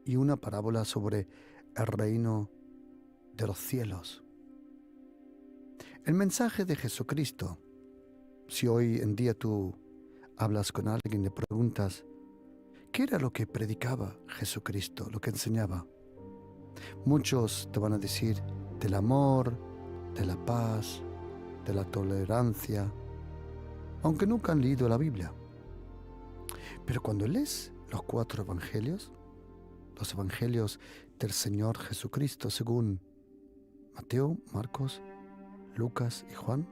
y una parábola sobre el reino de los cielos. El mensaje de Jesucristo, si hoy en día tú hablas con alguien y le preguntas, ¿qué era lo que predicaba Jesucristo, lo que enseñaba? Muchos te van a decir del amor, de la paz, de la tolerancia, aunque nunca han leído la Biblia. Pero cuando lees los 4 evangelios, los evangelios del Señor Jesucristo según Mateo, Marcos, Lucas y Juan,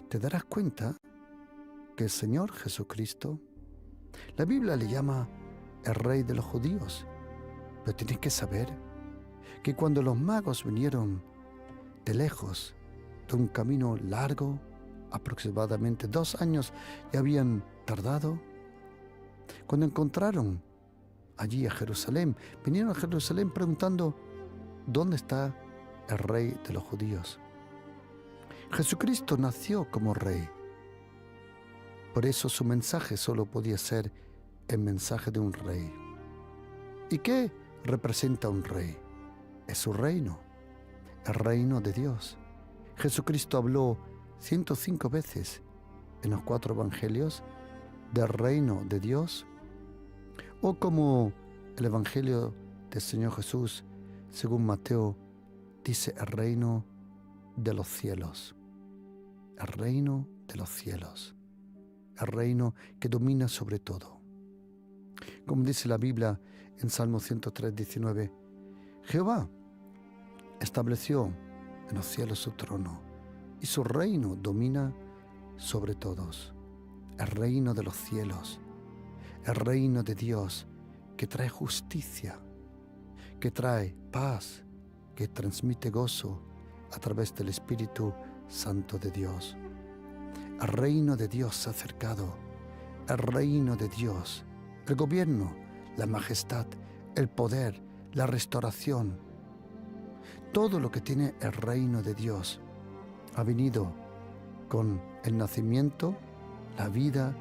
te darás cuenta que el Señor Jesucristo, la Biblia le llama el Rey de los judíos, pero tienes que saber que cuando los magos vinieron de lejos, de un camino largo, aproximadamente 2 años ya habían tardado, cuando encontraron allí a Jerusalén, vinieron a Jerusalén preguntando, ¿dónde está el Rey de los judíos? Jesucristo nació como Rey. Por eso su mensaje solo podía ser el mensaje de un Rey. ¿Y qué representa un Rey? Es su reino, el reino de Dios. Jesucristo habló 105 veces en los 4 evangelios del reino de Dios, o como el evangelio del Señor Jesús, según Mateo, dice el reino de los cielos. El reino de los cielos. El reino que domina sobre todo. Como dice la Biblia en Salmo 103, 19, Jehová estableció en los cielos su trono y su reino domina sobre todos. El reino de los cielos, el reino de Dios que trae justicia, que trae paz, que transmite gozo a través del Espíritu Santo de Dios. El reino de Dios se ha acercado, el reino de Dios, el gobierno, la majestad, el poder, la restauración. Todo lo que tiene el reino de Dios ha venido con el nacimiento, la vida,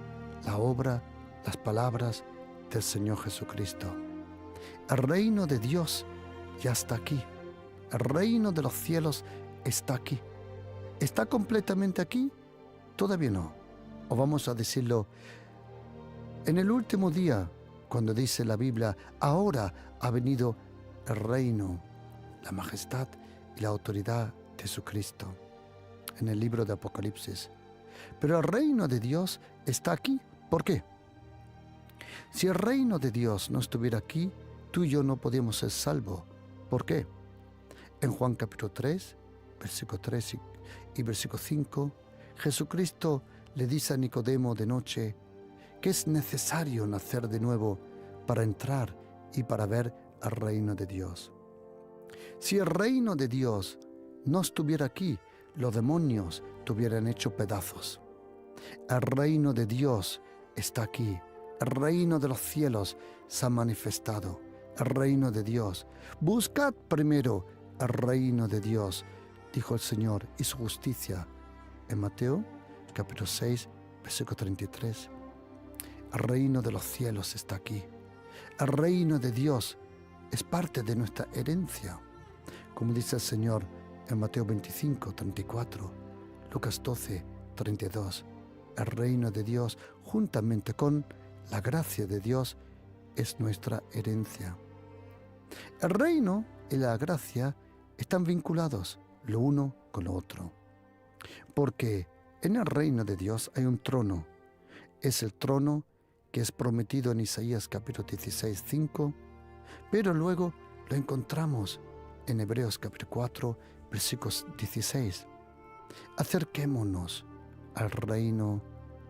la obra, las palabras del Señor Jesucristo. El reino de Dios ya está aquí. El reino de los cielos está aquí. ¿Está completamente aquí? Todavía no. O vamos a decirlo, en el último día, cuando dice la Biblia, ahora ha venido el reino, la majestad y la autoridad de Jesucristo, en el libro de Apocalipsis. Pero el reino de Dios está aquí. ¿Por qué? Si el reino de Dios no estuviera aquí, tú y yo no podíamos ser salvos. ¿Por qué? En Juan capítulo 3, versículo 3 y versículo 5, Jesucristo le dice a Nicodemo de noche que es necesario nacer de nuevo para entrar y para ver el reino de Dios. Si el reino de Dios no estuviera aquí, los demonios te hubieran hecho pedazos. El reino de Dios está aquí. El reino de los cielos se ha manifestado. El reino de Dios. Buscad primero el reino de Dios, dijo el Señor, y su justicia. En Mateo, capítulo 6, versículo 33. El reino de los cielos está aquí. El reino de Dios es parte de nuestra herencia. Como dice el Señor en Mateo 25, 34, Lucas 12, 32. El reino de Dios, juntamente con la gracia de Dios, es nuestra herencia. El reino y la gracia están vinculados lo uno con lo otro. Porque en el reino de Dios hay un trono. Es el trono que es prometido en Isaías capítulo 16, 5, pero luego lo encontramos en Hebreos capítulo 4, versículos 16. Acerquémonos al reino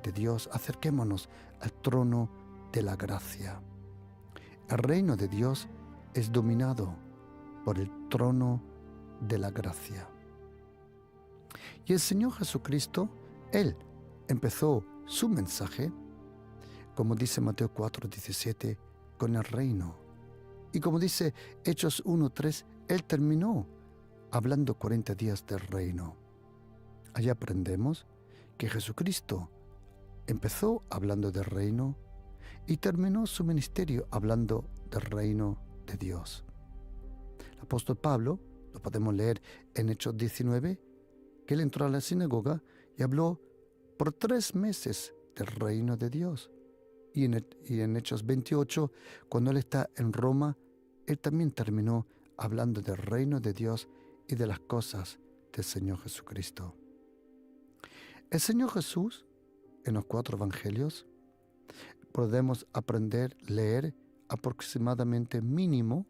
de Dios, acerquémonos al trono de la gracia. El reino de Dios es dominado por el trono de la gracia. Y el Señor Jesucristo, Él empezó su mensaje, como dice Mateo 4, 17, con el reino. Y como dice Hechos 1, 3, Él terminó hablando 40 días del reino. Allí aprendemos que Jesucristo empezó hablando del reino y terminó su ministerio hablando del reino de Dios. El apóstol Pablo, lo podemos leer en Hechos 19, que él entró a la sinagoga y habló por 3 meses del reino de Dios. Y en Hechos 28, cuando él está en Roma, él también terminó hablando del reino de Dios y de las cosas del Señor Jesucristo. El Señor Jesús, en los 4 evangelios, podemos leer aproximadamente mínimo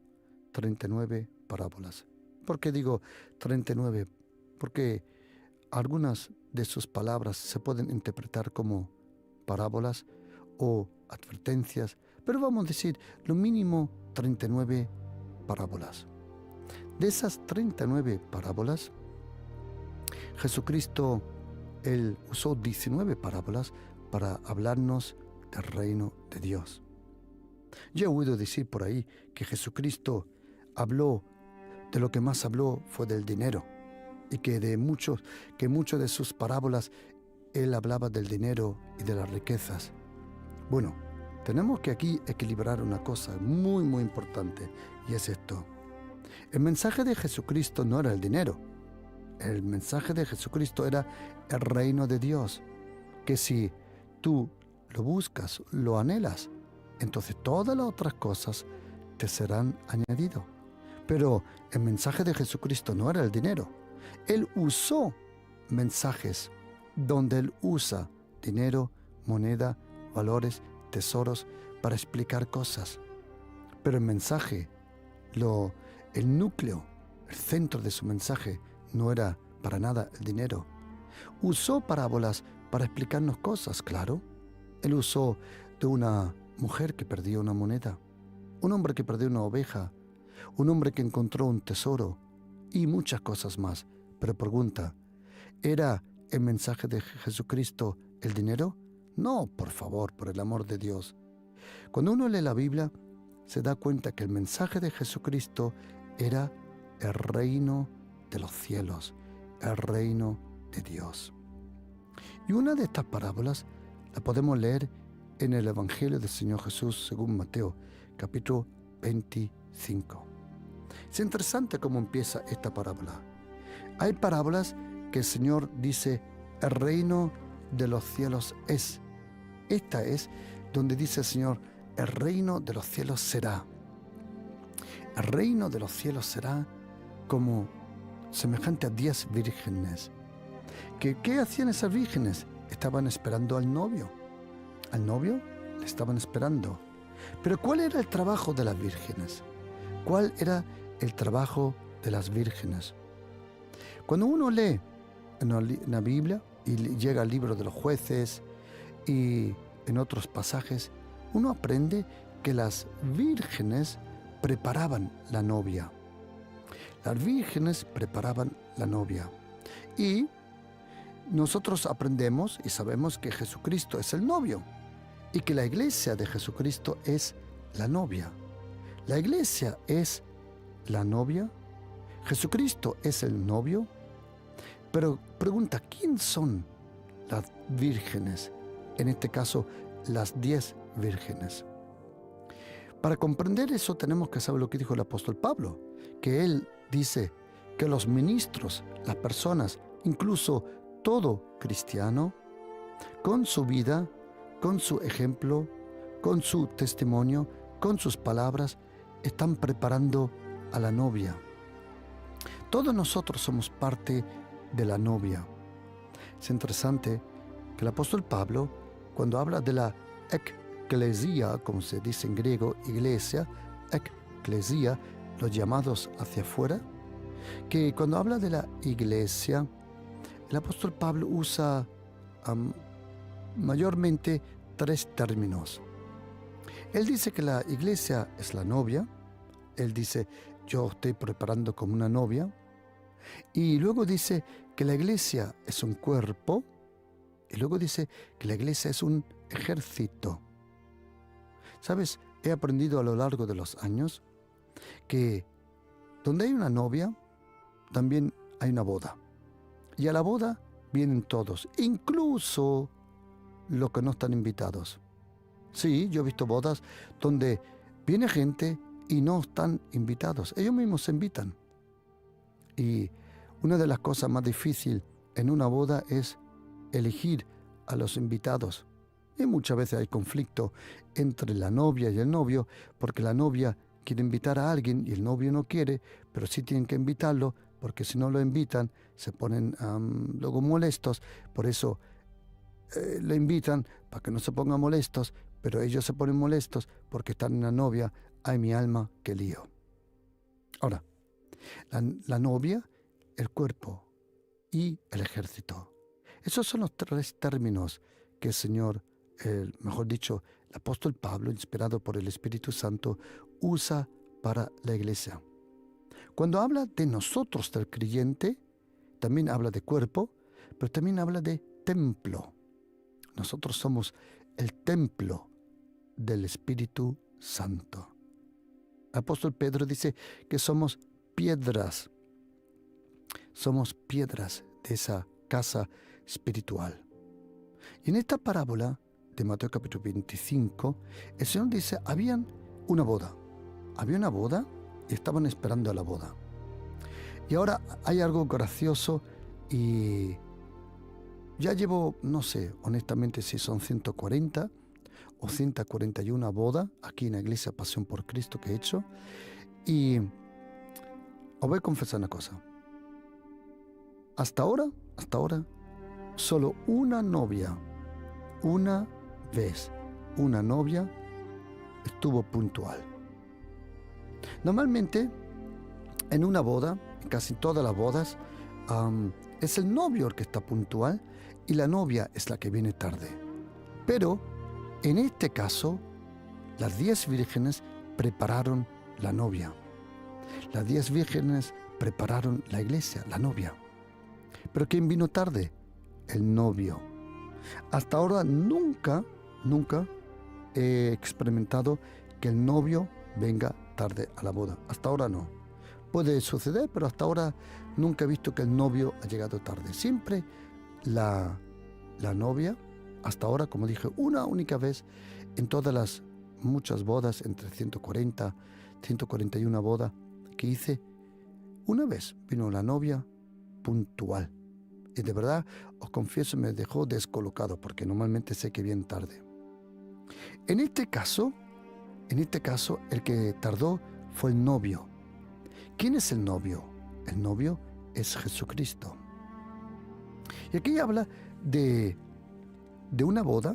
39 parábolas. ¿Por qué digo 39? Porque algunas de sus palabras se pueden interpretar como parábolas o advertencias, pero vamos a decir lo mínimo 39 parábolas. De esas 39 parábolas, Jesucristo, él usó 19 parábolas para hablarnos del reino de Dios. Yo he oído decir por ahí que Jesucristo habló, de lo que más habló fue del dinero, y que muchas de sus parábolas él hablaba del dinero y de las riquezas. Bueno, tenemos que aquí equilibrar una cosa muy, muy importante, y es esto. El mensaje de Jesucristo no era el dinero. El mensaje de Jesucristo era el reino de Dios, que si tú lo buscas, lo anhelas, entonces todas las otras cosas te serán añadidas. Pero el mensaje de Jesucristo no era el dinero. Él usó mensajes donde él usa dinero, moneda, valores, tesoros para explicar cosas. Pero el mensaje, el núcleo, el centro de su mensaje no era para nada el dinero. Usó parábolas para explicarnos cosas, claro. Él usó de una mujer que perdió una moneda, un hombre que perdió una oveja, un hombre que encontró un tesoro y muchas cosas más. Pero pregunta, ¿era el mensaje de Jesucristo el dinero? No, por favor, por el amor de Dios. Cuando uno lee la Biblia, se da cuenta que el mensaje de Jesucristo era el reino de los cielos, el reino de Dios. Y una de estas parábolas la podemos leer en el Evangelio del Señor Jesús según Mateo, capítulo 25. Es interesante cómo empieza esta parábola. Hay parábolas que el Señor dice, el reino de los cielos es. Esta es donde dice el Señor, el reino de los cielos será. El reino de los cielos será como semejante a 10 vírgenes. ¿Qué hacían esas vírgenes? Estaban esperando al novio. Al novio le estaban esperando. Pero ¿cuál era el trabajo de las vírgenes? ¿Cuál era el trabajo de las vírgenes? Cuando uno lee en la Biblia y llega al libro de los jueces y en otros pasajes, uno aprende que las vírgenes preparaban la novia. Las vírgenes preparaban la novia. Y nosotros aprendemos y sabemos que Jesucristo es el novio y que la iglesia de Jesucristo es la novia. La iglesia es la novia, Jesucristo es el novio. Pero pregunta, ¿quién son las vírgenes? En este caso, las 10 vírgenes. Para comprender eso tenemos que saber lo que dijo el apóstol Pablo, que él dice que los ministros, las personas, incluso todo cristiano, con su vida, con su ejemplo, con su testimonio, con sus palabras, están preparando a la novia. Todos nosotros somos parte de la novia. Es interesante que el apóstol Pablo, cuando habla de la eclesia, como se dice en griego, iglesia, eclesia, los llamados hacia afuera, que cuando habla de la iglesia, el apóstol Pablo usa mayormente 3 términos. Él dice que la iglesia es la novia. Él dice, yo estoy preparando como una novia. Y luego dice que la iglesia es un cuerpo. Y luego dice que la iglesia es un ejército. ¿Sabes? He aprendido a lo largo de los años que donde hay una novia, también hay una boda. Y a la boda vienen todos, incluso los que no están invitados. Sí, yo he visto bodas donde viene gente y no están invitados. Ellos mismos se invitan. Y una de las cosas más difíciles en una boda es elegir a los invitados. Y muchas veces hay conflicto entre la novia y el novio, porque la novia quiere invitar a alguien y el novio no quiere, pero sí tienen que invitarlo, porque si no lo invitan se ponen luego molestos. Por eso lo invitan para que no se pongan molestos, pero ellos se ponen molestos porque están en la novia. Ay, mi alma, qué lío. Ahora, la novia, el cuerpo y el ejército. Esos son los tres términos que el Señor, mejor dicho, el apóstol Pablo, inspirado por el Espíritu Santo, usa para la iglesia. Cuando habla de nosotros, del creyente, también habla de cuerpo, pero también habla de templo. Nosotros somos el templo del Espíritu Santo. El apóstol Pedro dice que somos piedras de esa casa espiritual. Y en esta parábola de Mateo capítulo 25, el Señor dice, había una boda y estaban esperando a la boda. Y ahora hay algo gracioso y ya llevo, no sé, honestamente si son 140 o 141 bodas aquí en la iglesia Pasión por Cristo que he hecho. Y os voy a confesar una cosa. Hasta ahora, solo una novia estuvo puntual. Normalmente, en una boda, en casi todas las bodas, es el novio el que está puntual y la novia es la que viene tarde. Pero, en este caso, las 10 vírgenes prepararon la novia. Las 10 vírgenes prepararon la iglesia, la novia. ¿Pero quién vino tarde? El novio. Hasta ahora nunca he experimentado que el novio venga tarde a la boda. Hasta ahora no. Puede suceder, pero hasta ahora nunca he visto que el novio ha llegado tarde. Siempre la novia, hasta ahora, como dije, una única vez en todas las muchas bodas, entre 140, 141 bodas que hice, una vez vino la novia puntual. Y de verdad, os confieso, me dejó descolocado, porque normalmente sé que viene tarde. En este caso, el que tardó fue el novio. ¿Quién es el novio? El novio es Jesucristo. Y aquí habla de una boda,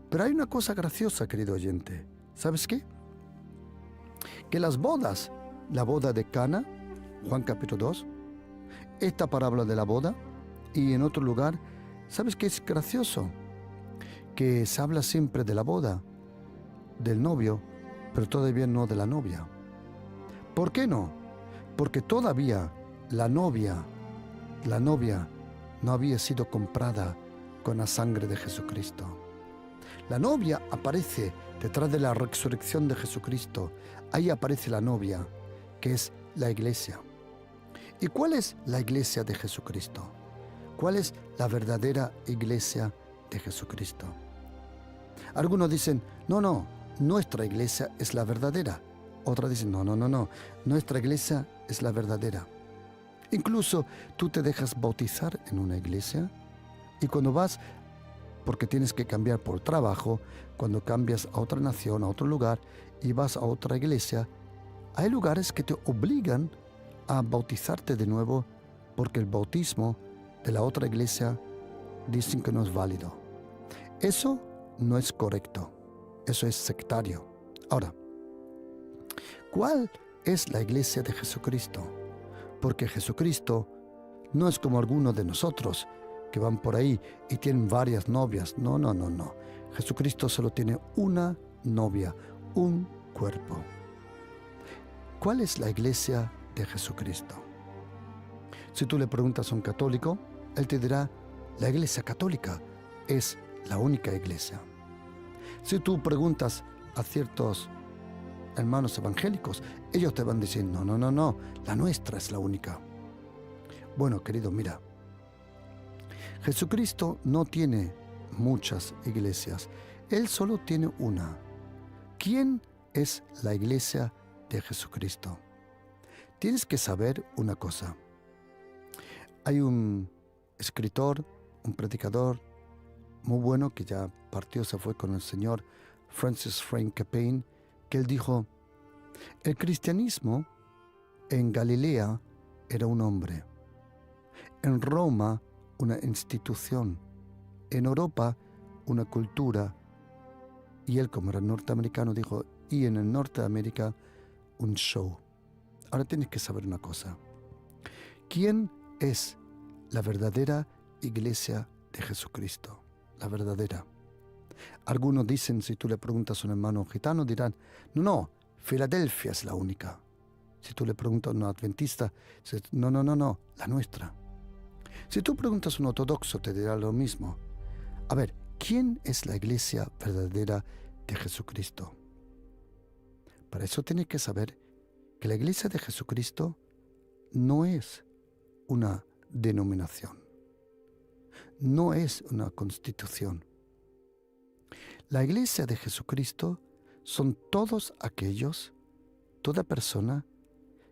pero hay una cosa graciosa, querido oyente. ¿Sabes qué? Que las bodas, la boda de Cana, Juan capítulo 2, esta parábola de la boda, y en otro lugar, ¿sabes qué es gracioso? Que se habla siempre de la boda, del novio, pero todavía no de la novia. ¿Por qué no? Porque todavía la novia no había sido comprada con la sangre de Jesucristo. La novia aparece detrás de la resurrección de Jesucristo. Ahí aparece la novia, que es la iglesia. ¿Y cuál es la iglesia de Jesucristo? ¿Cuál es la verdadera iglesia de Jesucristo? Algunos dicen, no, nuestra iglesia es la verdadera. Otros dicen, no, nuestra iglesia es la verdadera. Incluso tú te dejas bautizar en una iglesia y cuando vas, porque tienes que cambiar por trabajo, cuando cambias a otra nación, a otro lugar y vas a otra iglesia, hay lugares que te obligan a bautizarte de nuevo porque el bautismo de la otra iglesia dicen que no es válido. Eso no es correcto. Eso es sectario. Ahora, ¿cuál es la iglesia de Jesucristo? Porque Jesucristo no es como algunos de nosotros que van por ahí y tienen varias novias. No. Jesucristo solo tiene una novia, un cuerpo. ¿Cuál es la iglesia de Jesucristo? Si tú le preguntas a un católico, él te dirá, la iglesia católica es la única iglesia. Si tú preguntas a ciertos hermanos evangélicos, ellos te van a decir, no, la nuestra es la única. Bueno, querido, mira, Jesucristo no tiene muchas iglesias, Él solo tiene una. ¿Quién es la iglesia de Jesucristo. Tienes que saber una cosa. Hay un escritor, un predicador muy bueno que ya partió, se fue con el Señor, Francis Frank Capane, que él dijo: el cristianismo en Galilea era un hombre, en Roma una institución, en Europa una cultura, y él, como era norteamericano, dijo, y en el norte de América un show. Ahora tienes que saber una cosa. ¿Quién es la verdadera iglesia de Jesucristo? La verdadera. Algunos dicen, si tú le preguntas a un hermano gitano, dirán, no, Filadelfia es la única. Si tú le preguntas a un adventista, no, la nuestra. Si tú preguntas a un ortodoxo, te dirá lo mismo. A ver, ¿quién es la iglesia verdadera de Jesucristo? Para eso tienes que saber que la iglesia de Jesucristo no es una denominación, no es una constitución. La iglesia de Jesucristo son todos aquellos, toda persona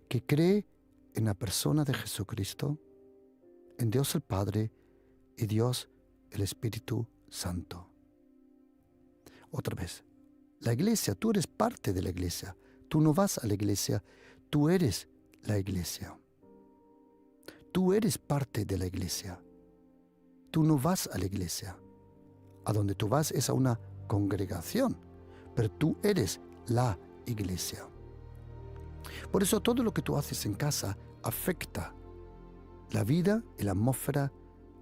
que cree en la persona de Jesucristo, en Dios el Padre y Dios el Espíritu Santo. Otra vez, la iglesia, tú eres parte de la iglesia. Tú no vas a la iglesia, tú eres la iglesia. Tú eres parte de la iglesia. Tú no vas a la iglesia. A donde tú vas es a una congregación, pero tú eres la iglesia. Por eso todo lo que tú haces en casa afecta la vida y la atmósfera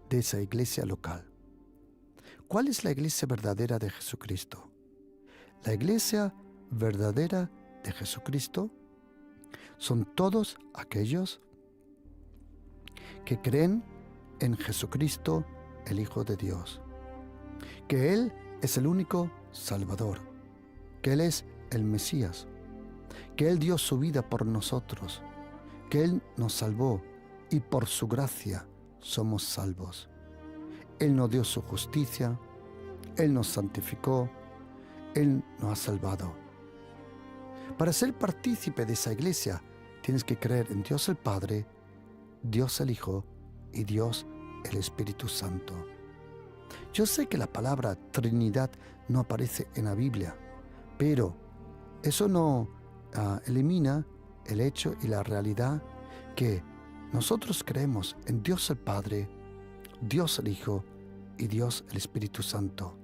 de esa iglesia local. ¿Cuál es la iglesia verdadera de Jesucristo? La iglesia verdadera de Jesucristo son todos aquellos que creen en Jesucristo, el Hijo de Dios, que Él es el único Salvador, que Él es el Mesías, que Él dio su vida por nosotros, que Él nos salvó y por su gracia somos salvos. Él nos dio su justicia, Él nos santificó, Él nos ha salvado. Para ser partícipe de esa iglesia, tienes que creer en Dios el Padre, Dios el Hijo y Dios el Espíritu Santo. Yo sé que la palabra Trinidad no aparece en la Biblia, pero eso no elimina el hecho y la realidad que nosotros creemos en Dios el Padre, Dios el Hijo y Dios el Espíritu Santo.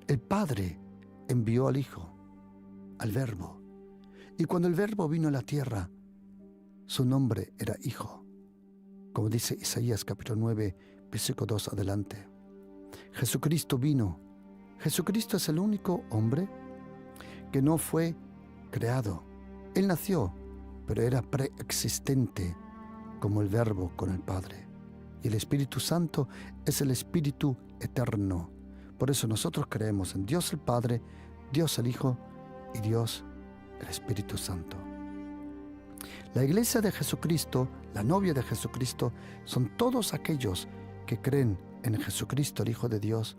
El Padre envió al Hijo, al Verbo, y cuando el Verbo vino a la tierra, su nombre era Hijo, como dice Isaías capítulo 9, versículo 2 adelante. Jesucristo vino. Jesucristo es el único hombre que no fue creado. Él nació, pero era preexistente como el Verbo con el Padre. Y el Espíritu Santo es el Espíritu eterno. Por eso nosotros creemos en Dios el Padre, Dios el Hijo y Dios el Espíritu Santo. La iglesia de Jesucristo, la novia de Jesucristo, son todos aquellos que creen en Jesucristo, el Hijo de Dios,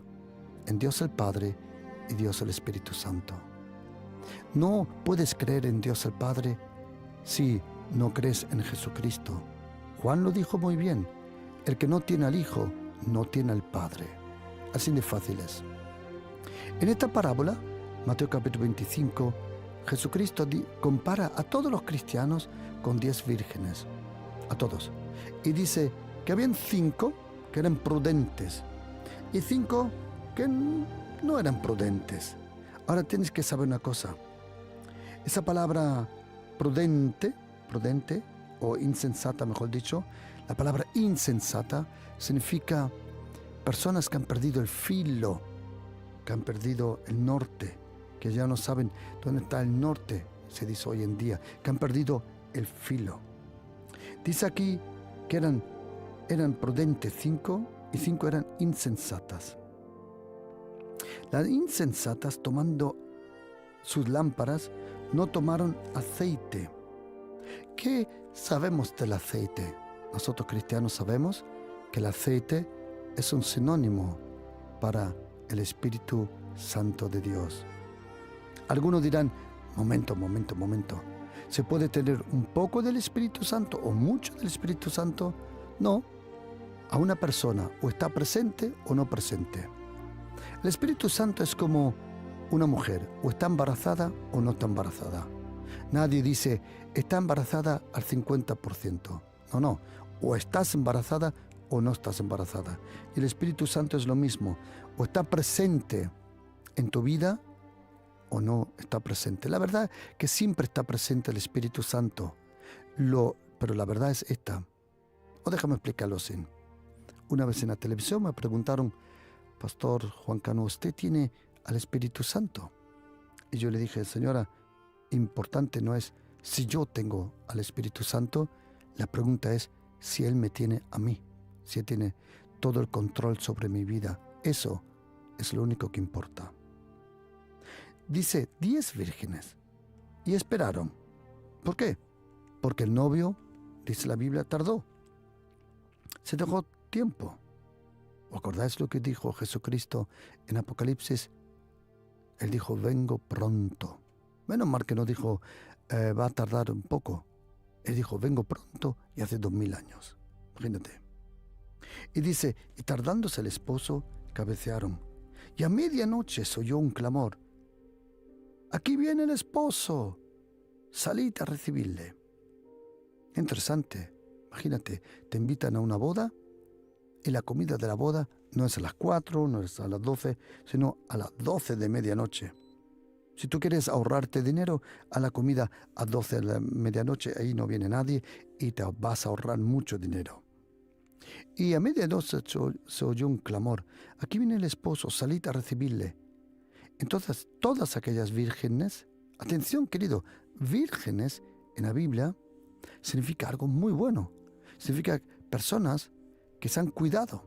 en Dios el Padre y Dios el Espíritu Santo. No puedes creer en Dios el Padre si no crees en Jesucristo. Juan lo dijo muy bien: el que no tiene al Hijo, no tiene al Padre. Así de fácil es. En esta parábola, Mateo capítulo 25, Jesucristo compara a todos los cristianos con 10 vírgenes, a todos. Y dice que habían 5 que eran prudentes y 5 que no eran prudentes. Ahora tienes que saber una cosa. Esa palabra prudente o insensata, mejor dicho, la palabra insensata significa personas que han perdido el filo, que han perdido el norte, que ya no saben dónde está el norte, se dice hoy en día, que han perdido el filo. Dice aquí que eran prudentes 5 y 5 eran insensatas. Las insensatas, tomando sus lámparas, no tomaron aceite. ¿Qué sabemos del aceite? Nosotros cristianos sabemos que el aceite es un sinónimo para el Espíritu Santo de Dios. Algunos dirán, momento. ¿Se puede tener un poco del Espíritu Santo o mucho del Espíritu Santo? No. A una persona o está presente o no presente. El Espíritu Santo es como una mujer, o está embarazada o no está embarazada. Nadie dice, está embarazada al 50%. No. O estás embarazada o no estás embarazada. Y el Espíritu Santo es lo mismo. O está presente en tu vida o no está presente. La verdad que siempre está presente el Espíritu Santo. Pero la verdad es esta. O déjame explicarlo así. Una vez en la televisión me preguntaron, Pastor Juan Cano, ¿usted tiene al Espíritu Santo? Y yo le dije, señora, importante no es si yo tengo al Espíritu Santo, la pregunta es si Él me tiene a mí, si Él tiene todo el control sobre mi vida. Eso es lo único que importa. Dice 10 vírgenes y esperaron. ¿Por qué? Porque el novio, dice la Biblia, tardó. Se dejó tiempo. ¿Os acordáis lo que dijo Jesucristo en Apocalipsis? Él dijo, vengo pronto. Menos mal que no dijo, va a tardar un poco. Él dijo, vengo pronto y hace 2000 años. Imagínate. Y dice, y tardándose el esposo, cabecearon. Y a medianoche se oyó un clamor. Aquí viene el esposo. Salid a recibirle. Interesante. Imagínate, te invitan a una boda y la comida de la boda no es a las 4, no es a las 12, sino a las 12 de medianoche. Si tú quieres ahorrarte dinero, a la comida a 12 de la medianoche, ahí no viene nadie y te vas a ahorrar mucho dinero. Y a medianoche se oyó un clamor. Aquí viene el esposo, salid a recibirle. Entonces, todas aquellas vírgenes, atención querido, vírgenes en la Biblia significa algo muy bueno. Significa personas que se han cuidado,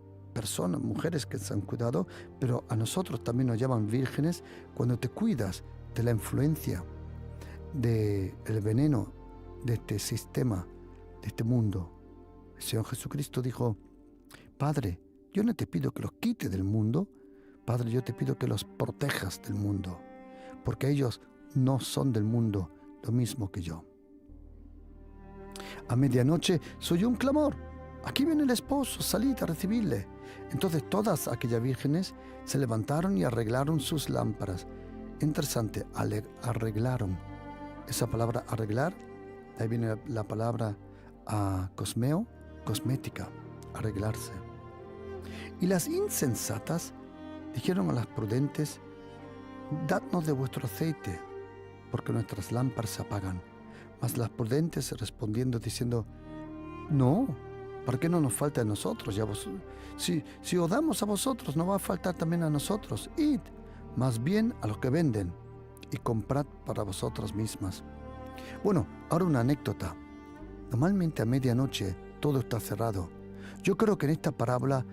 mujeres que se han cuidado, pero a nosotros también nos llaman vírgenes cuando te cuidas de la influencia, del veneno de este sistema, de este mundo. El Señor Jesucristo dijo, Padre, yo no te pido que los quite del mundo, Padre, yo te pido que los protejas del mundo, porque ellos no son del mundo, lo mismo que yo. A medianoche se oyó un clamor. Aquí viene el esposo, salid a recibirle. Entonces todas aquellas vírgenes se levantaron y arreglaron sus lámparas. Interesante, arreglaron. Esa palabra arreglar, de ahí viene la palabra cosmeo, cosmética, arreglarse. Y las insensatas dijeron a las prudentes, dadnos de vuestro aceite, porque nuestras lámparas se apagan. Mas las prudentes respondiendo diciendo, no, ¿para qué no nos falta a nosotros? Si os damos a vosotros, no va a faltar también a nosotros. Id, más bien a los que venden, y comprad para vosotras mismas. Bueno, ahora una anécdota. Normalmente a medianoche todo está cerrado. Yo creo que en esta parábola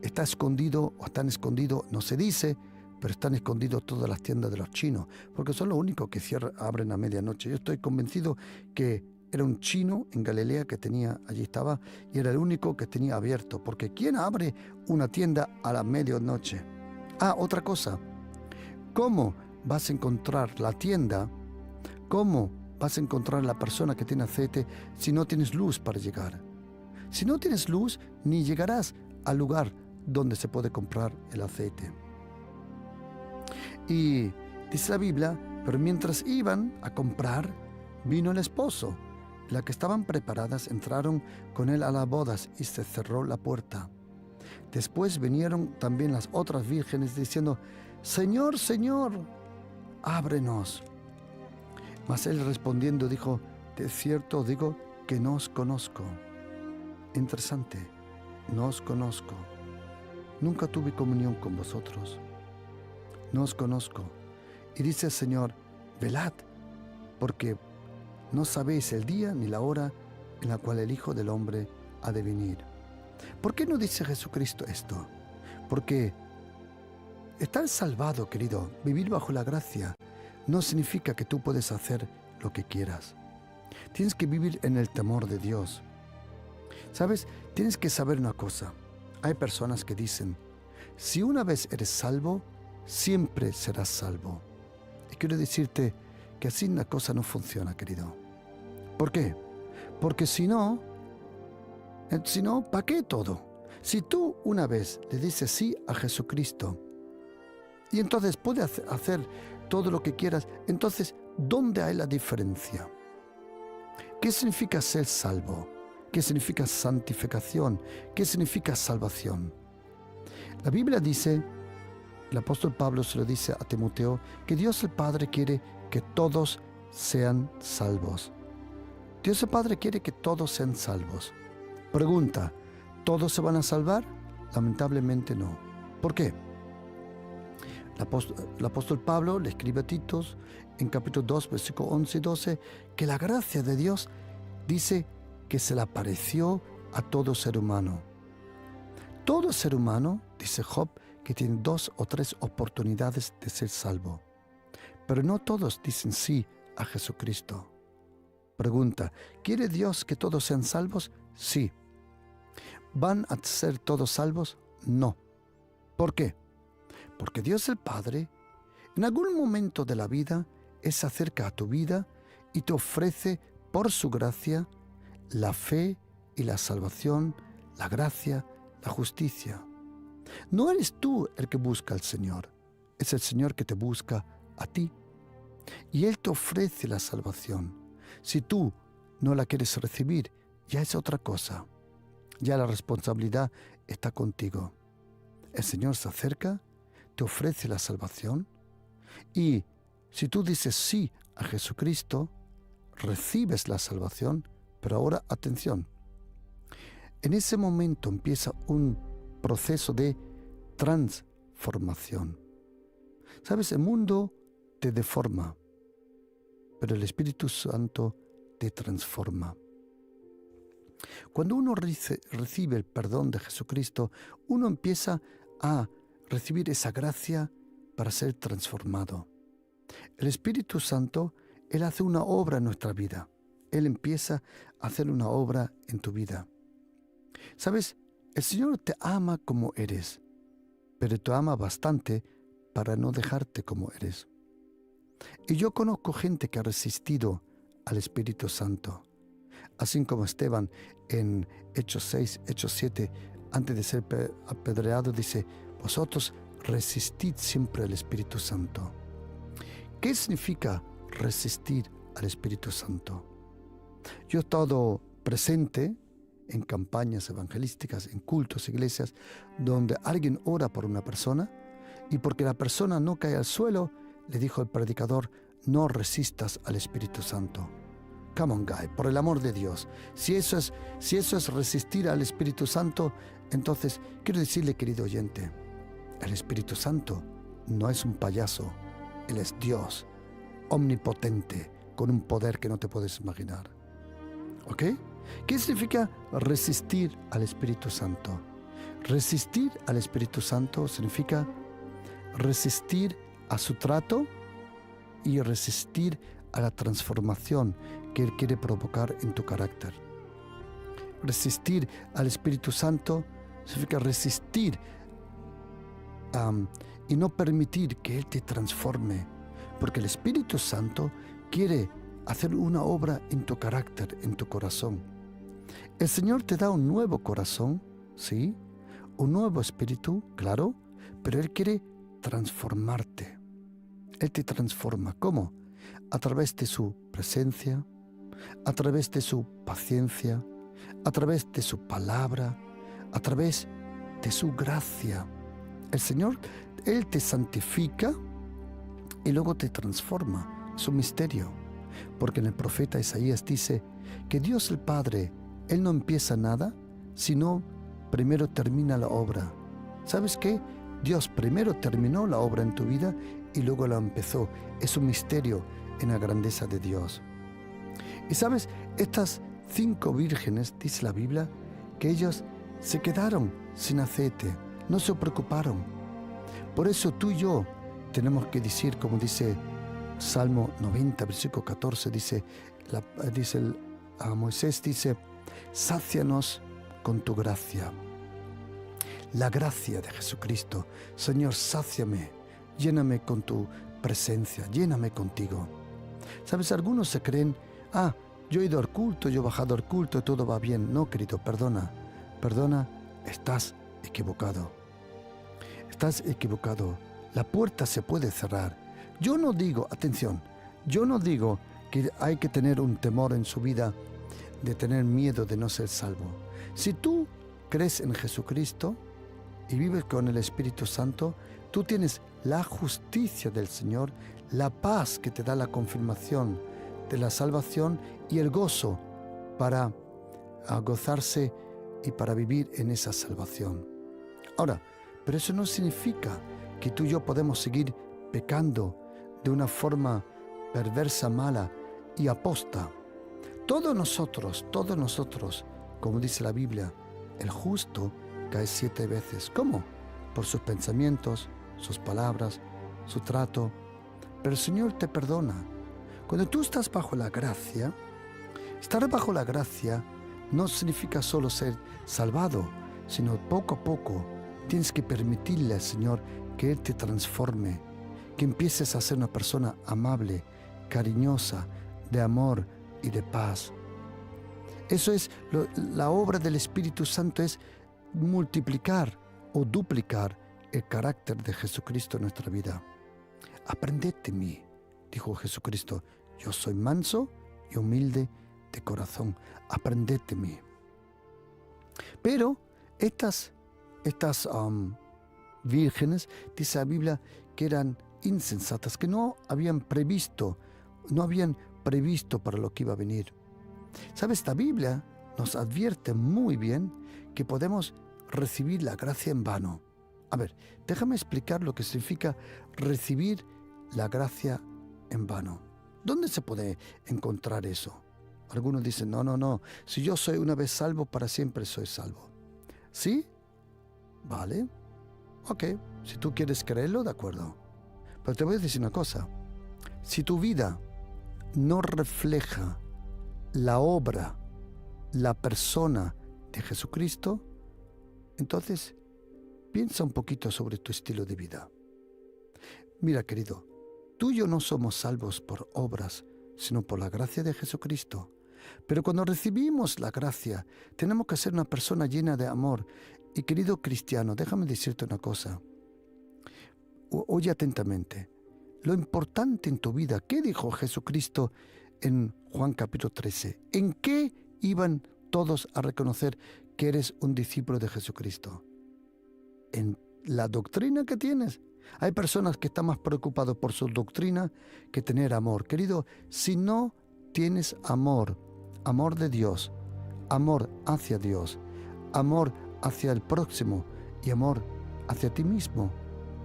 está escondido, o están escondidos, no se dice, pero están escondidos todas las tiendas de los chinos, porque son los únicos que abren a medianoche. Yo estoy convencido que era un chino en Galilea que allí estaba, y era el único que tenía abierto, porque ¿quién abre una tienda a la medianoche? Otra cosa, ¿cómo vas a encontrar la tienda? ¿Cómo vas a encontrar la persona que tiene aceite si no tienes luz para llegar? Si no tienes luz, ni llegarás al lugar donde se puede comprar el aceite. Y dice la Biblia, pero mientras iban a comprar, vino el esposo. Las que estaban preparadas entraron con él a las bodas y se cerró la puerta. Después vinieron también las otras vírgenes diciendo, Señor, Señor, ábrenos. Mas él respondiendo dijo, de cierto os digo que no os conozco. Interesante, no os conozco. Nunca tuve comunión con vosotros. No os conozco. Y dice el Señor, velad, porque no sabéis el día ni la hora en la cual el Hijo del Hombre ha de venir. ¿Por qué no dice Jesucristo esto? Porque estar salvado, querido, vivir bajo la gracia, no significa que tú puedes hacer lo que quieras. Tienes que vivir en el temor de Dios. ¿Sabes? Tienes que saber una cosa. Hay personas que dicen, si una vez eres salvo, siempre serás salvo. Y quiero decirte que así la cosa no funciona, querido. ¿Por qué? Porque si no, ¿para qué todo? Si tú una vez le dices sí a Jesucristo y entonces puedes hacer todo lo que quieras, entonces, ¿dónde hay la diferencia? ¿Qué significa ser salvo? ¿Qué significa santificación? ¿Qué significa salvación? La Biblia dice, el apóstol Pablo se lo dice a Timoteo, que Dios el Padre quiere que todos sean salvos. Dios el Padre quiere que todos sean salvos. Pregunta, ¿todos se van a salvar? Lamentablemente no. ¿Por qué? El apóstol Pablo le escribe a Tito en capítulo 2, versículos 11 y 12, que la gracia de Dios dice que se le apareció a todo ser humano. Todo ser humano, dice Job, que tiene 2 o 3 oportunidades de ser salvo. Pero no todos dicen sí a Jesucristo. Pregunta, ¿quiere Dios que todos sean salvos? Sí. ¿Van a ser todos salvos? No. ¿Por qué? Porque Dios el Padre, en algún momento de la vida, se acerca a tu vida y te ofrece por su gracia la fe y la salvación, la gracia, la justicia. No eres tú el que busca al Señor, es el Señor que te busca a ti. Y Él te ofrece la salvación. Si tú no la quieres recibir, ya es otra cosa. Ya la responsabilidad está contigo. El Señor se acerca, te ofrece la salvación y si tú dices sí a Jesucristo, recibes la salvación, pero ahora atención. En ese momento empieza un proceso de transformación. ¿Sabes? El mundo te deforma, pero el Espíritu Santo te transforma. Cuando uno recibe el perdón de Jesucristo, uno empieza a recibir esa gracia para ser transformado. El Espíritu Santo, Él hace una obra en nuestra vida. Él empieza a hacer una obra en tu vida. ¿Sabes? El Señor te ama como eres, pero te ama bastante para no dejarte como eres. Y yo conozco gente que ha resistido al Espíritu Santo. Así como Esteban en Hechos 6, Hechos 7, antes de ser apedreado, dice, vosotros resistid siempre al Espíritu Santo. ¿Qué significa resistir al Espíritu Santo? Yo he estado presente en campañas evangelísticas, en cultos, iglesias, donde alguien ora por una persona y porque la persona no cae al suelo, le dijo el predicador, no resistas al Espíritu Santo. Come on, guy, por el amor de Dios. Si eso es resistir al Espíritu Santo, entonces quiero decirle, querido oyente, el Espíritu Santo no es un payaso. Él es Dios, omnipotente, con un poder que no te puedes imaginar. ¿Ok? ¿Qué significa resistir al Espíritu Santo? Resistir al Espíritu Santo significa resistir a su trato y resistir a la transformación que Él quiere provocar en tu carácter. Resistir al Espíritu Santo significa resistir y no permitir que Él te transforme, porque el Espíritu Santo quiere hacer una obra en tu carácter, en tu corazón. El Señor te da un nuevo corazón, ¿sí? Un nuevo espíritu, claro, pero Él quiere transformarte. Él te transforma. ¿Cómo? A través de su presencia, a través de su paciencia, a través de su palabra, a través de su gracia. El Señor, Él te santifica y luego te transforma. Es un misterio, porque en el profeta Isaías dice que Dios el Padre, Él no empieza nada, sino primero termina la obra. ¿Sabes qué? Dios primero terminó la obra en tu vida y luego la empezó. Es un misterio en la grandeza de Dios. Y sabes, estas 5 vírgenes, dice la Biblia, que ellas se quedaron sin aceite, no se preocuparon. Por eso tú y yo tenemos que decir, como dice Salmo 90, versículo 14, a Moisés dice, sácianos con tu gracia. La gracia de Jesucristo. Señor, sáciame, lléname con tu presencia, lléname contigo. ¿Sabes? Algunos se creen, Yo he ido al culto, yo he bajado al culto, todo va bien. No, querido, perdona. Perdona, estás equivocado. Estás equivocado. La puerta se puede cerrar. Yo no digo, atención, yo no digo que hay que tener un temor en su vida de tener miedo de no ser salvo. Si tú crees en Jesucristo y vives con el Espíritu Santo, tú tienes la justicia del Señor, la paz que te da la confirmación de la salvación y el gozo para gozarse y para vivir en esa salvación. Ahora, pero eso no significa que tú y yo podemos seguir pecando de una forma perversa, mala y aposta. Todos nosotros, como dice la Biblia, el justo cae 7 veces. ¿Cómo? Por sus pensamientos, sus palabras, su trato. Pero el Señor te perdona. Cuando tú estás bajo la gracia, estar bajo la gracia no significa solo ser salvado, sino poco a poco tienes que permitirle al Señor que Él te transforme, que empieces a ser una persona amable, cariñosa, de amor y de paz. Eso es, la obra del Espíritu Santo es multiplicar o duplicar el carácter de Jesucristo en nuestra vida. Aprended de mí, dijo Jesucristo, yo soy manso y humilde de corazón, aprended de mí. Pero estas vírgenes, dice la Biblia, que eran insensatas, que no habían previsto para lo que iba a venir. ¿Sabes? La Biblia nos advierte muy bien que podemos recibir la gracia en vano. A ver, déjame explicar lo que significa recibir la gracia en vano. ¿Dónde se puede encontrar eso? Algunos dicen, no, si yo soy una vez salvo, para siempre soy salvo. ¿Sí? Vale. Ok, si tú quieres creerlo, de acuerdo. Pero te voy a decir una cosa. Si tu vida no refleja la obra, la persona de Jesucristo, entonces piensa un poquito sobre tu estilo de vida. Mira, querido, tú y yo no somos salvos por obras, sino por la gracia de Jesucristo. Pero cuando recibimos la gracia, tenemos que ser una persona llena de amor. Y querido cristiano, déjame decirte una cosa. Oye atentamente. Lo importante en tu vida, ¿qué dijo Jesucristo en Juan capítulo 13? ¿En qué iban todos a reconocer que eres un discípulo de Jesucristo? En la doctrina que tienes. Hay personas que están más preocupadas por su doctrina que tener amor. Querido, si no tienes amor de Dios, amor hacia Dios, amor hacia el próximo y amor hacia ti mismo,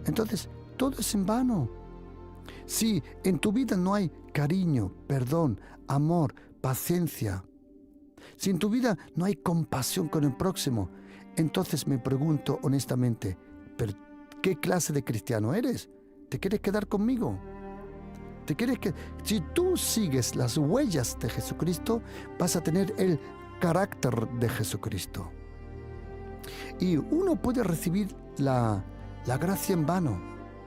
entonces todo es en vano. Si en tu vida no hay cariño, perdón, amor, paciencia, si en tu vida no hay compasión con el próximo, entonces me pregunto honestamente, ¿pero qué clase de cristiano eres? ¿Te quieres quedar conmigo? Si tú sigues las huellas de Jesucristo, vas a tener el carácter de Jesucristo. Y uno puede recibir la gracia en vano.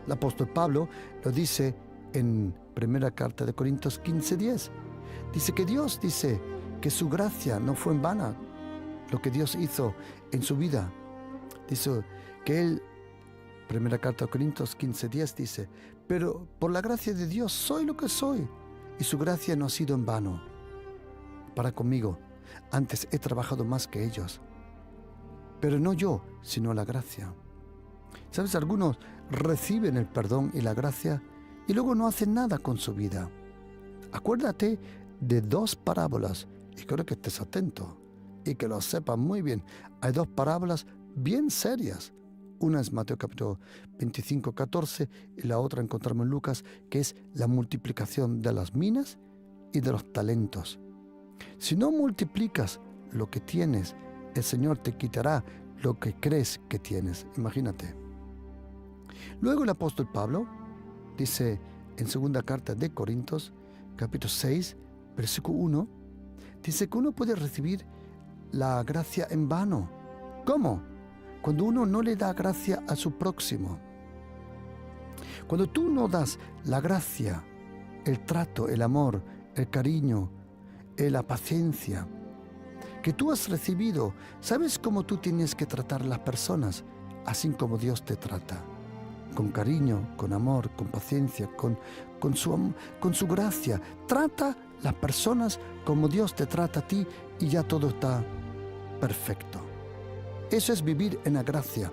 El apóstol Pablo lo dice en primera carta de Corintios 15:10. Dice que Dios dice que su gracia no fue en vano, lo que Dios hizo en su vida. Dice que Él, primera carta de Corintios 15:10 dice, pero por la gracia de Dios soy lo que soy, y su gracia no ha sido en vano para conmigo. Antes he trabajado más que ellos, pero no yo, sino la gracia. ¿Sabes? Algunos reciben el perdón y la gracia y luego no hacen nada con su vida. Acuérdate de 2 parábolas, y creo que estés atento y que lo sepas muy bien. Hay 2 parábolas bien serias. Una es Mateo capítulo 25:14 y la otra encontramos en Lucas, que es la multiplicación de las minas y de los talentos. Si no multiplicas lo que tienes, el Señor te quitará lo que crees que tienes. Imagínate. Luego el apóstol Pablo dice en segunda carta de Corintios, capítulo 6, versículo 1, dice que uno puede recibir la gracia en vano. ¿Cómo? Cuando uno no le da gracia a su próximo. Cuando tú no das la gracia, el trato, el amor, el cariño, la paciencia que tú has recibido. ¿Sabes cómo tú tienes que tratar a las personas? Así como Dios te trata. Con cariño, con amor, con paciencia, con su gracia. Trata las personas como Dios te trata a ti y ya todo está perfecto. Eso es vivir en la gracia.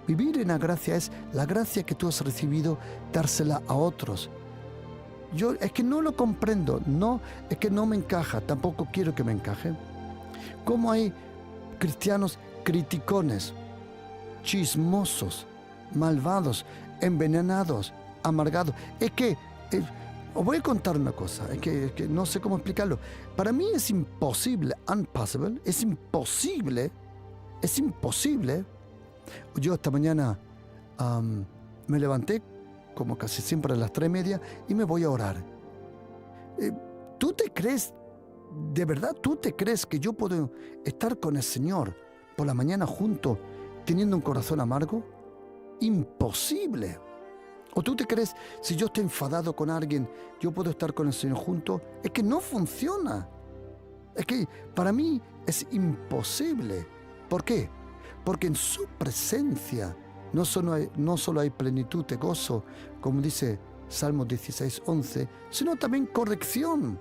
Vivir en la gracia es la gracia que tú has recibido, dársela a otros. Yo es que no lo comprendo, no, es que no me encaja, tampoco quiero que me encaje. ¿Cómo hay cristianos criticones, chismosos, malvados, envenenados, amargados? Es que, os voy a contar una cosa, es que no sé cómo explicarlo. Para mí es imposible, impossible, es imposible. Yo esta mañana me levanté, como casi siempre a las 3:30, y me voy a orar. ¿Tú te crees, de verdad, tú te crees que yo puedo estar con el Señor por la mañana junto, teniendo un corazón amargo? Imposible. ¿O tú te crees, si yo estoy enfadado con alguien, yo puedo estar con el Señor junto? Es que no funciona. Es que para mí es imposible. ¿Por qué? Porque en su presencia no solo hay plenitud de gozo, como dice Salmo 16:11, sino también corrección.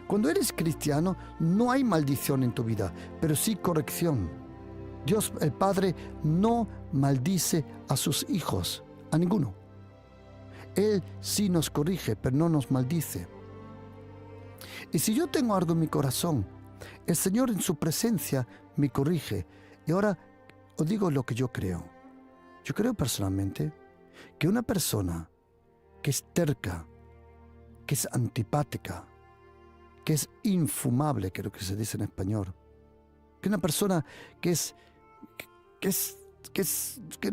Cuando eres cristiano no hay maldición en tu vida, pero sí corrección. Dios el Padre no maldice a sus hijos, a ninguno. Él sí nos corrige, pero no nos maldice. Y si yo tengo algo en mi corazón, el Señor en su presencia me corrige. Y ahora os digo lo que yo creo. Yo creo personalmente que una persona que es terca, que es antipática, que es infumable, creo que se dice en español, que una persona que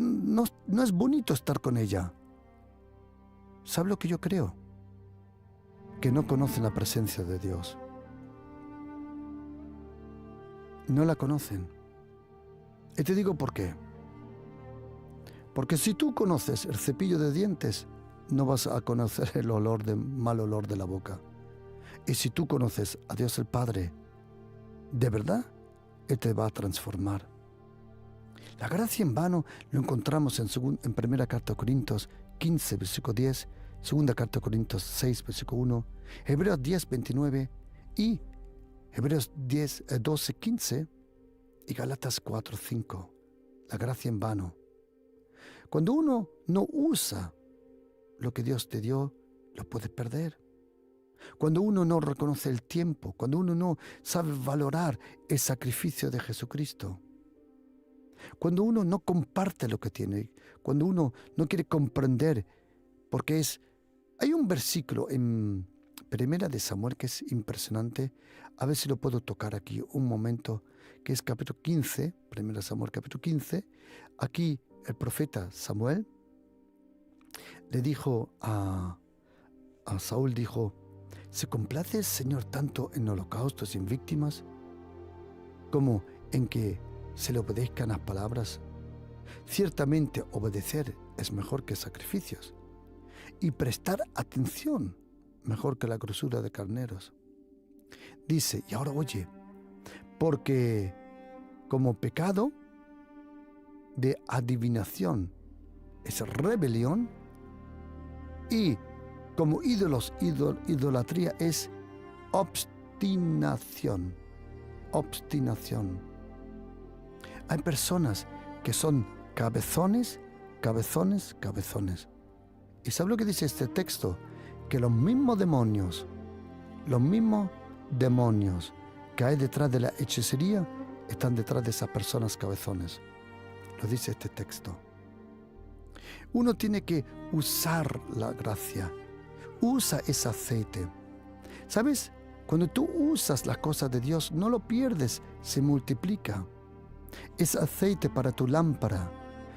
no es bonito estar con ella. ¿Sabe lo que yo creo? Que no conocen la presencia de Dios. No la conocen. Y te digo por qué. Porque si tú conoces el cepillo de dientes, no vas a conocer el mal olor de la boca. Y si tú conoces a Dios el Padre, de verdad, Él te va a transformar. La gracia en vano lo encontramos en primera carta a Corintios 15, versículo 10, segunda carta a Corintios 6, versículo 1, Hebreos 10, 29 y Hebreos 12, 15 y Galatas 4, 5. La gracia en vano. Cuando uno no usa lo que Dios te dio, lo puedes perder. Cuando uno no reconoce el tiempo, cuando uno no sabe valorar el sacrificio de Jesucristo, cuando uno no comparte lo que tiene, cuando uno no quiere comprender, porque hay un versículo en Primera de Samuel que es impresionante, a ver si lo puedo tocar aquí un momento, que es capítulo 15, Primera Samuel capítulo 15, aquí el profeta Samuel le dijo a Saúl, dijo, ¿se complace el Señor tanto en holocaustos y en víctimas como en que se le obedezcan las palabras? Ciertamente obedecer es mejor que sacrificios y prestar atención mejor que la grosura de carneros. Dice, y ahora oye, porque como pecado de adivinación es rebelión y como idolatría es obstinación. Hay personas que son cabezones. ¿Y sabe lo que dice este texto? Que los mismos demonios que hay detrás de la hechicería están detrás de esas personas cabezones. Lo dice este texto. Uno tiene que usar la gracia. Usa ese aceite. ¿Sabes? Cuando tú usas las cosas de Dios, no lo pierdes, se multiplica. Es aceite para tu lámpara,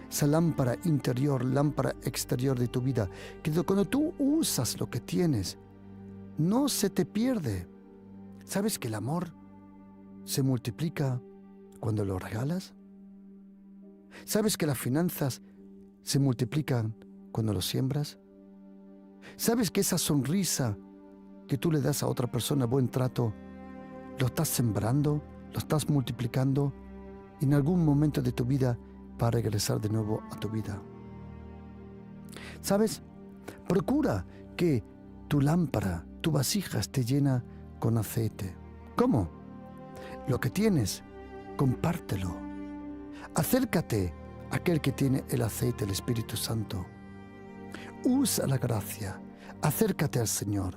esa lámpara interior, lámpara exterior de tu vida. Que cuando tú usas lo que tienes, no se te pierde. ¿Sabes que el amor se multiplica cuando lo regalas? ¿Sabes que las finanzas se multiplican cuando lo siembras? ¿Sabes que esa sonrisa que tú le das a otra persona, buen trato, lo estás sembrando, lo estás multiplicando y en algún momento de tu vida va a regresar de nuevo a tu vida. ¿Sabes? Procura que tu lámpara, tu vasija esté llena con aceite. ¿Cómo? Lo que tienes, compártelo. Acércate a aquel que tiene el aceite, el Espíritu Santo. Usa la gracia. Acércate al Señor.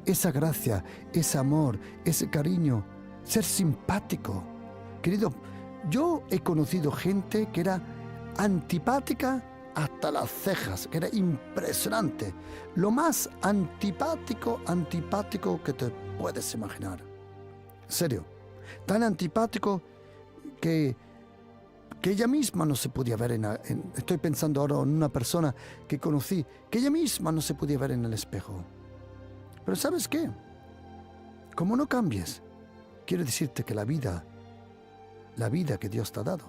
Esa gracia, ese amor, ese cariño, ser simpático. Querido, yo he conocido gente que era antipática hasta las cejas, que era impresionante. Lo más antipático que te puedes imaginar. En serio, tan antipático que ella misma no se podía ver estoy pensando ahora en una persona que conocí, que ella misma no se podía ver en el espejo. Pero ¿sabes qué? Como no cambies, quiero decirte que la vida que Dios te ha dado,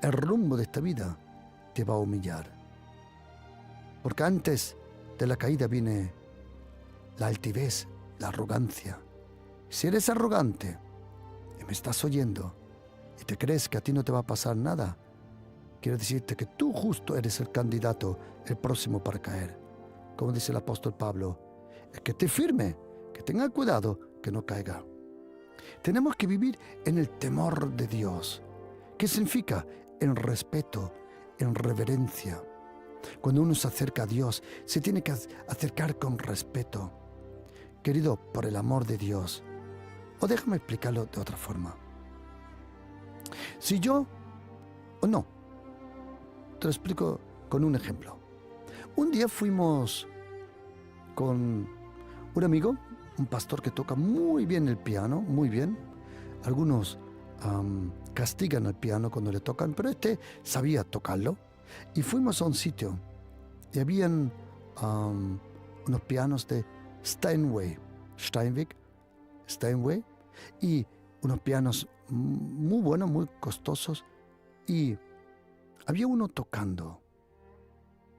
el rumbo de esta vida, te va a humillar. Porque antes de la caída viene la altivez, la arrogancia. Si eres arrogante y me estás oyendo y te crees que a ti no te va a pasar nada, quiero decirte que tú justo eres el candidato, el próximo para caer. Como dice el apóstol Pablo, el que esté firme, que tenga cuidado, que no caiga. Tenemos que vivir en el temor de Dios. ¿Qué significa? En respeto, en reverencia. Cuando uno se acerca a Dios, se tiene que acercar con respeto. Querido, por el amor de Dios. O déjame explicarlo de otra forma. Si yo, o no, te lo explico con un ejemplo. Un día fuimos con un amigo, un pastor que toca muy bien el piano, muy bien. Algunos castigan el piano cuando le tocan, pero este sabía tocarlo. Y fuimos a un sitio y habían unos pianos de Steinway, y unos pianos muy buenos, muy costosos. Y había uno tocando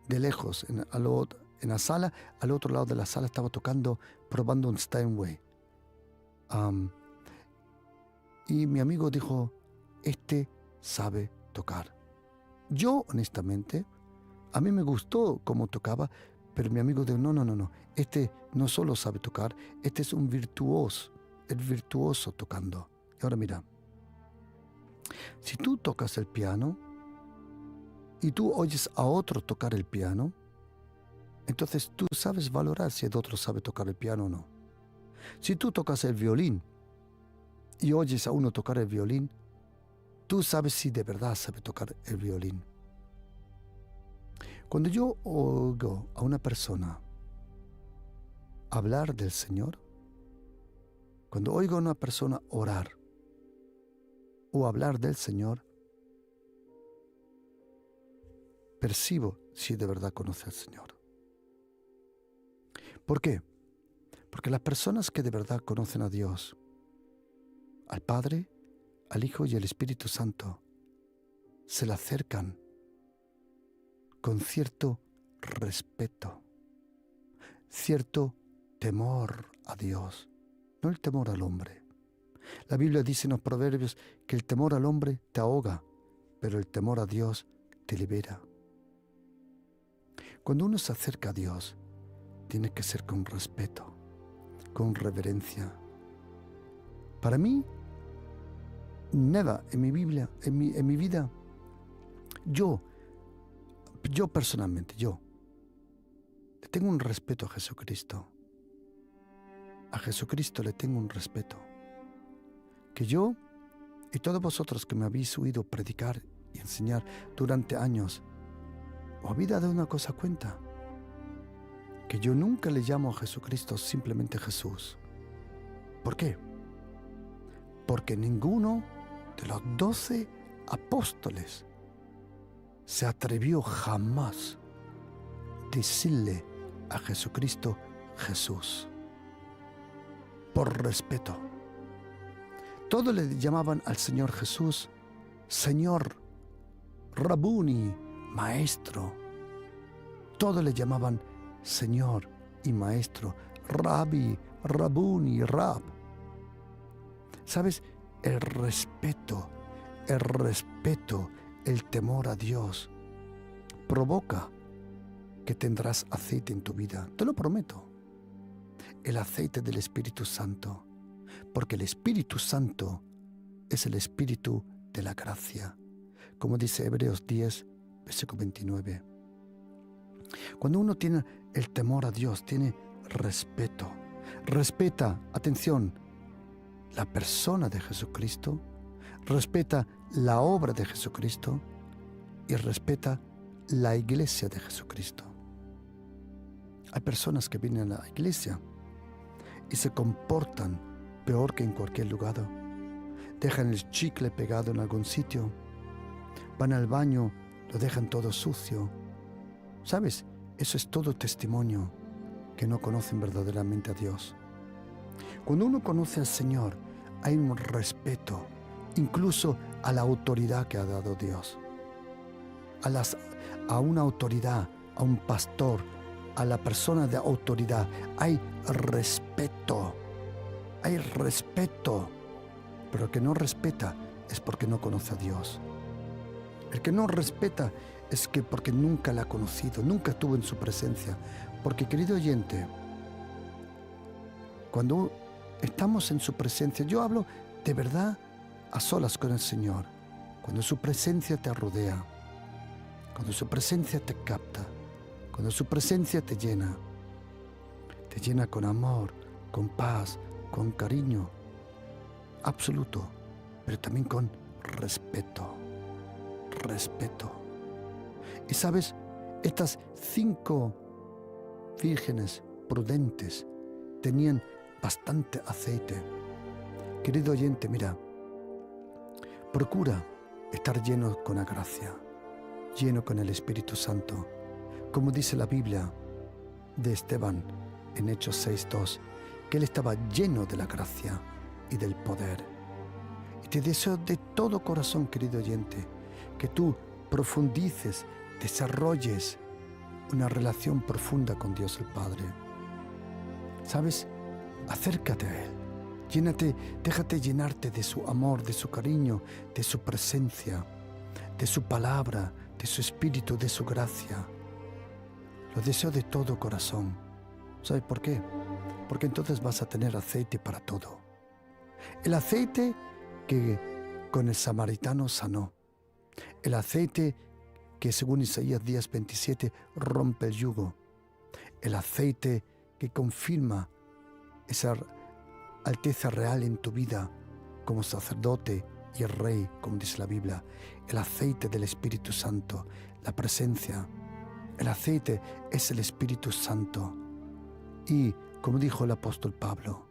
de lejos en la sala, al otro lado de la sala estaba tocando, probando un Steinway. Y mi amigo dijo, este sabe tocar. Yo, honestamente, a mí me gustó cómo tocaba, pero mi amigo dijo, no, este no solo sabe tocar, este es un virtuoso, el virtuoso tocando. Y ahora mira, si tú tocas el piano y tú oyes a otro tocar el piano, entonces tú sabes valorar si el otro sabe tocar el piano o no. Si tú tocas el violín y oyes a uno tocar el violín, tú sabes si de verdad sabe tocar el violín. Cuando yo oigo a una persona hablar del Señor, cuando oigo a una persona orar o hablar del Señor, percibo si de verdad conoce al Señor. ¿Por qué? Porque las personas que de verdad conocen a Dios, al Padre, al Hijo y al Espíritu Santo, se le acercan con cierto respeto, cierto temor a Dios, no el temor al hombre. La Biblia dice en los Proverbios que el temor al hombre te ahoga, pero el temor a Dios te libera. Cuando uno se acerca a Dios, tiene que ser con respeto, con reverencia. Para mí, nada en mi Biblia, en mi vida, yo personalmente, le tengo un respeto a Jesucristo. A Jesucristo le tengo un respeto. Que yo y todos vosotros que me habéis oído predicar y enseñar durante años, os habéis dado una cosa cuenta. Que yo nunca le llamo a Jesucristo simplemente Jesús. ¿Por qué? Porque ninguno de los 12 apóstoles se atrevió jamás a decirle a Jesucristo Jesús. Por respeto. Todos le llamaban al Señor Jesús Señor, Rabuni, Maestro. Todos le llamaban Señor y Maestro, Rabbi, Rabuni, Rab. ¿Sabes? El respeto, el temor a Dios provoca que tendrás aceite en tu vida. Te lo prometo. El aceite del Espíritu Santo. Porque el Espíritu Santo es el Espíritu de la gracia. Como dice Hebreos 10, versículo 29. Cuando uno tiene el temor a Dios, tiene respeto. Respeta, atención, la persona de Jesucristo, respeta la obra de Jesucristo y respeta la iglesia de Jesucristo. Hay personas que vienen a la iglesia y se comportan peor que en cualquier lugar. Dejan el chicle pegado en algún sitio, van al baño, lo dejan todo sucio. ¿Sabes? Eso es todo testimonio que no conocen verdaderamente a Dios. Cuando uno conoce al Señor, hay un respeto, incluso a la autoridad que ha dado Dios. A una autoridad, a un pastor, a la persona de autoridad, hay respeto. Hay respeto. Pero el que no respeta es porque no conoce a Dios. El que no respeta es que porque nunca la ha conocido, nunca estuvo en su presencia. Porque, querido oyente, cuando estamos en su presencia, yo hablo de verdad a solas con el Señor, cuando su presencia te rodea, cuando su presencia te capta, cuando su presencia te llena con amor, con paz, con cariño absoluto, pero también con respeto. Y sabes, estas 5 vírgenes prudentes tenían bastante aceite. Querido oyente, mira, procura estar lleno con la gracia, lleno con el Espíritu Santo, como dice la Biblia de Esteban en Hechos 6:2, que él estaba lleno de la gracia y del poder. Y te deseo de todo corazón, querido oyente, que tú profundices, desarrolles una relación profunda con Dios el Padre. ¿Sabes? Acércate a Él. Déjate llenarte de su amor, de su cariño, de su presencia, de su palabra, de su espíritu, de su gracia. Lo deseo de todo corazón. ¿Sabes por qué? Porque entonces vas a tener aceite para todo. El aceite que con el samaritano sanó. El aceite que según Isaías 10:27 rompe el yugo. El aceite que confirma esa alteza real en tu vida como sacerdote y el rey, como dice la Biblia. El aceite del Espíritu Santo, la presencia. El aceite es el Espíritu Santo. Y, como dijo el apóstol Pablo,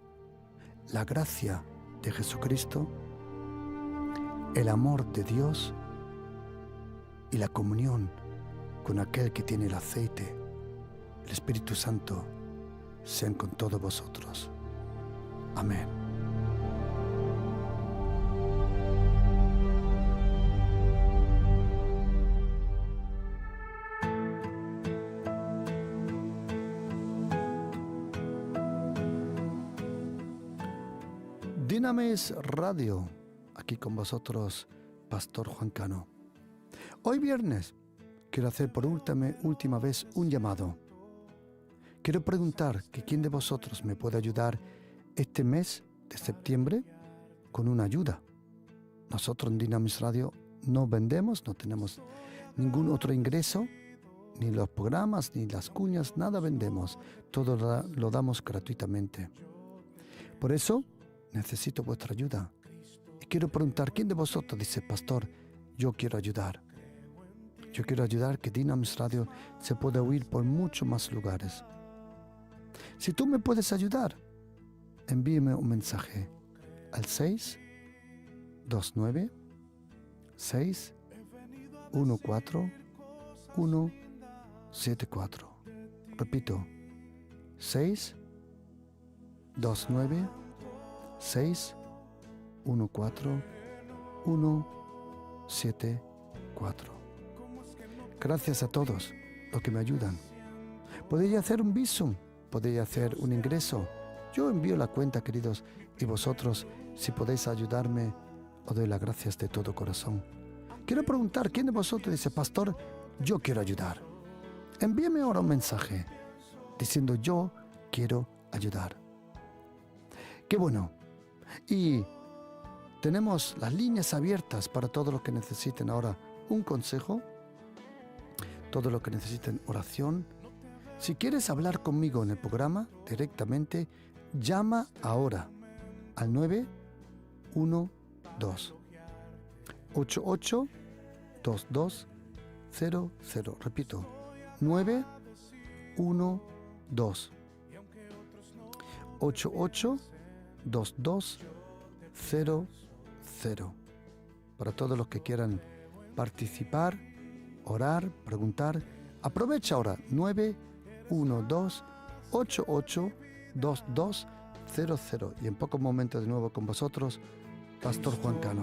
la gracia de Jesucristo, el amor de Dios y la comunión con aquel que tiene el aceite, el Espíritu Santo, sean con todos vosotros. Amén. Dinamis Radio, aquí con vosotros, Pastor Juan Cano. Hoy viernes quiero hacer por última vez un llamado. Quiero preguntar que quién de vosotros me puede ayudar este mes de septiembre con una ayuda. Nosotros en Dinamis Radio no vendemos, no tenemos ningún otro ingreso, ni los programas, ni las cuñas, nada vendemos. Todo lo damos gratuitamente. Por eso necesito vuestra ayuda. Y quiero preguntar, ¿quién de vosotros dice, Pastor, yo quiero ayudar? Yo quiero ayudar que Dinamis Radio se pueda oír por muchos más lugares. Si tú me puedes ayudar, envíeme un mensaje al 629 614 174. Repito, 629 614 174. Gracias a todos los que me ayudan. Podéis hacer un Bizum, podéis hacer un ingreso. Yo envío la cuenta, queridos, y vosotros Si podéis ayudarme, os doy las gracias de todo corazón. Quiero preguntar, ¿quién de vosotros dice, pastor, yo quiero ayudar? Envíeme ahora un mensaje diciendo, yo quiero ayudar. ¡Qué bueno! Y tenemos las líneas abiertas para todos los que necesiten ahora un consejo, todos los que necesiten oración. Si quieres hablar conmigo en el programa directamente, llama ahora al 912 882200. Repito, 912 882200. Para todos los que quieran participar, orar, preguntar, aprovecha ahora 912 882200. Y en pocos momentos de nuevo con vosotros, Pastor Juan Cano.